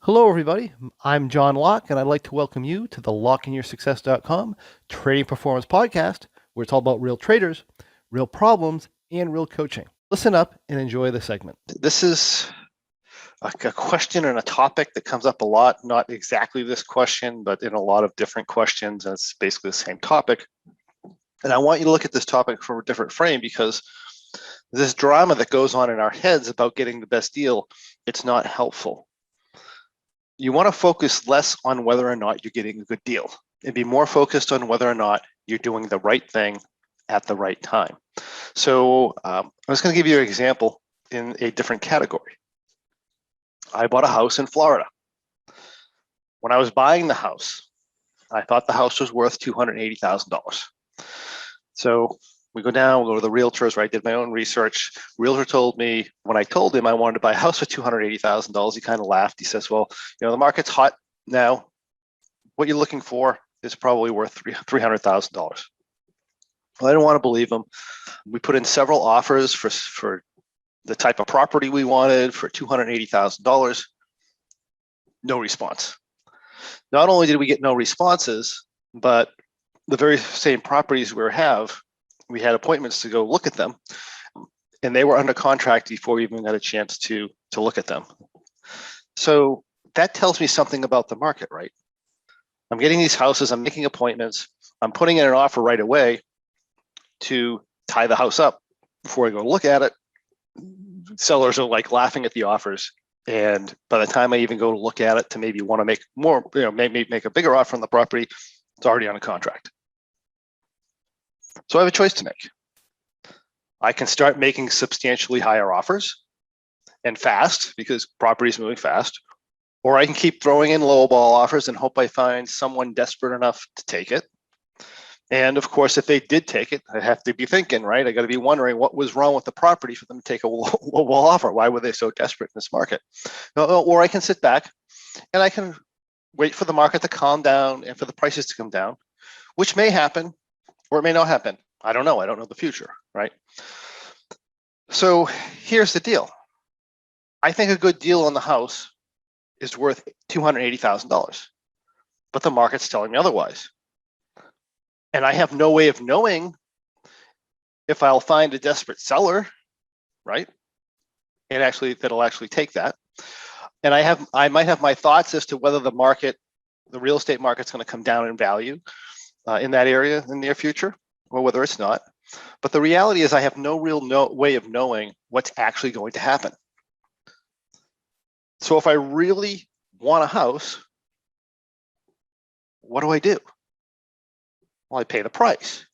Hello, everybody. I'm John Locke, and I'd like to welcome you to the LockeInYourSuccess.com Trading Performance Podcast, where it's all about real traders, real problems, and real coaching. Listen up and enjoy the segment. This is a question and a topic that comes up a lot, not exactly this question, but in a lot of different questions, and it's basically the same topic. And I want you to look at this topic from a different frame because this drama that goes on in our heads about getting the best deal, it's not helpful. You want to focus less on whether or not you're getting a good deal and be more focused on whether or not you're doing the right thing at the right time. So I'm just going to give you an example in a different category. I bought a house in Florida. When I was buying the house, I thought the house was worth $280,000. So we go down, we'll go to the realtors, where I did my own research. Realtor told me, when I told him I wanted to buy a house for $280,000, he kind of laughed. He says, well, the market's hot now. What you're looking for is probably worth $300,000. Well, I didn't want to believe him. We put in several offers for the type of property we wanted for $280,000. No response. Not only did we get no responses, but the very same properties we had appointments to go look at them, and they were under contract before we even got a chance to look at them. So that tells me something about the market, right? I'm getting these houses, I'm making appointments, I'm putting in an offer right away to tie the house up before I go look at it. Sellers are like laughing at the offers, and by the time I even go to look at it to maybe want to make more, maybe make a bigger offer on the property, it's already on a contract. So I have a choice to make. I can start making substantially higher offers and fast because property is moving fast, or I can keep throwing in lowball offers and hope I find someone desperate enough to take it. And of course, if they did take it, I have to be thinking, right? I got to be wondering what was wrong with the property for them to take a lowball offer. Why were they so desperate in this market? Or I can sit back and I can wait for the market to calm down and for the prices to come down, which may happen or it may not happen. I don't know. I don't know the future, right? So here's the deal. I think a good deal on the house is worth $280,000, but the market's telling me otherwise. And I have no way of knowing if I'll find a desperate seller, right? And that'll actually take that. And I might have my thoughts as to whether the real estate market's going to come down in value in that area in the near future, or whether it's not. But the reality is I have no way of knowing what's actually going to happen. So if I really want a house, what do I do? Well, I pay the price,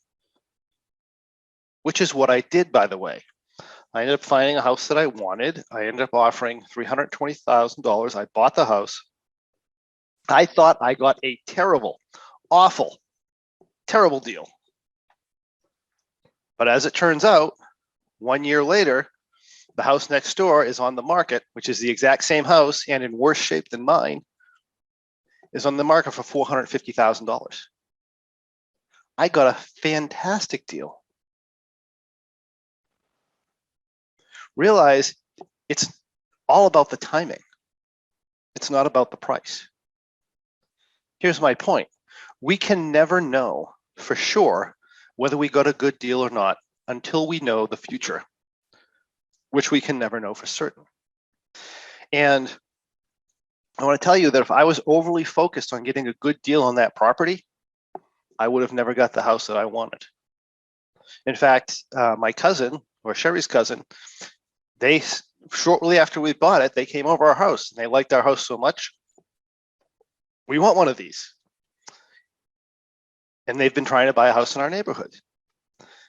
which is what I did, by the way. I ended up finding a house that I wanted. I ended up offering $320,000. I bought the house. I thought I got a terrible, awful, terrible deal. But as it turns out, 1 year later, the house next door is on the market, which is the exact same house and in worse shape than mine, is on the market for $450,000. I got a fantastic deal. Realize it's all about the timing. It's not about the price. Here's my point. We can never know for sure whether we got a good deal or not until we know the future, which we can never know for certain. And I want to tell you that if I was overly focused on getting a good deal on that property, I would have never got the house that I wanted. In fact, my cousin, or Sherry's cousin, they shortly after we bought it, they came over our house and they liked our house so much. We want one of these. And they've been trying to buy a house in our neighborhood.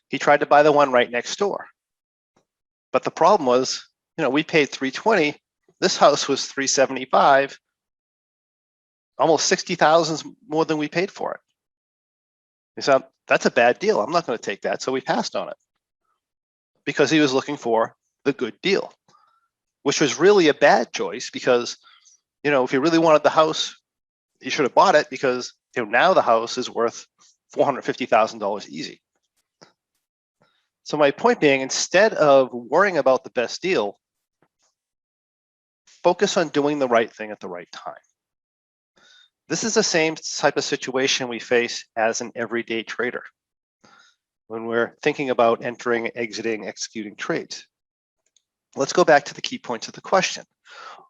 He tried to buy the one right next door. But the problem was, we paid $320,000. This house was $375,000, almost $60,000 more than we paid for it. He said, that's a bad deal. I'm not going to take that. So we passed on it because he was looking for the good deal, which was really a bad choice because, if he really wanted the house, he should have bought it because now the house is worth $450,000 easy. So my point being, instead of worrying about the best deal, focus on doing the right thing at the right time. This is the same type of situation we face as an everyday trader when we're thinking about entering, exiting, executing trades. Let's go back to the key points of the question.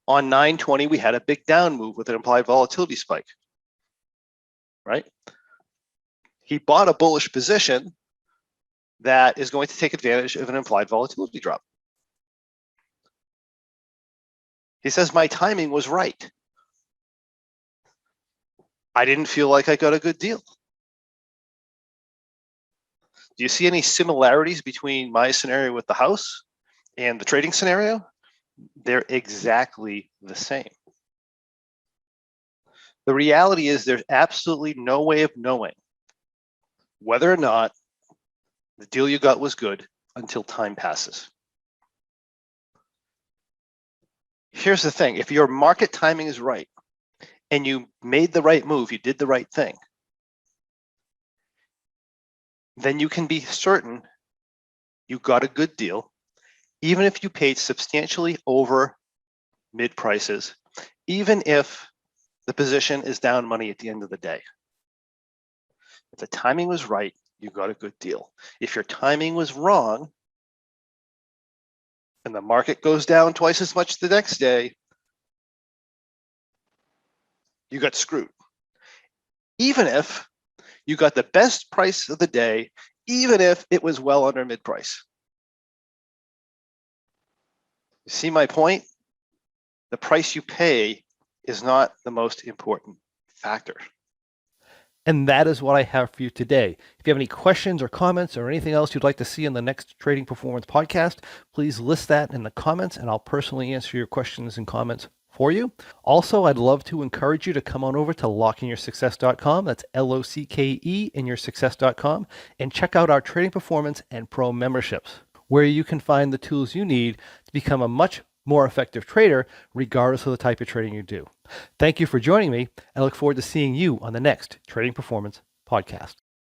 On 9/20, we had a big down move with an implied volatility spike, right? He bought a bullish position that is going to take advantage of an implied volatility drop. He says, my timing was right. I didn't feel like I got a good deal. Do you see any similarities between my scenario with the house and the trading scenario? They're exactly the same. The reality is there's absolutely no way of knowing whether or not the deal you got was good until time passes. Here's the thing, if your market timing is right and you made the right move, you did the right thing, then you can be certain you got a good deal, even if you paid substantially over mid prices, even if the position is down money at the end of the day. If the timing was right, you got a good deal. If your timing was wrong and the market goes down twice as much the next day, you got screwed. Even if you got the best price of the day, even if it was well under mid price. You see my point? The price you pay is not the most important factor. And that is what I have for you today. If you have any questions or comments or anything else you'd like to see in the next Trading Performance podcast, please list that in the comments and I'll personally answer your questions and comments for you. Also, I'd love to encourage you to come on over to lockinyoursuccess.com. That's LOCKE in yoursuccess.com and check out our Trading Performance and Pro memberships, where you can find the tools you need to become a much more effective trader, regardless of the type of trading you do. Thank you for joining me. I look forward to seeing you on the next Trading Performance podcast.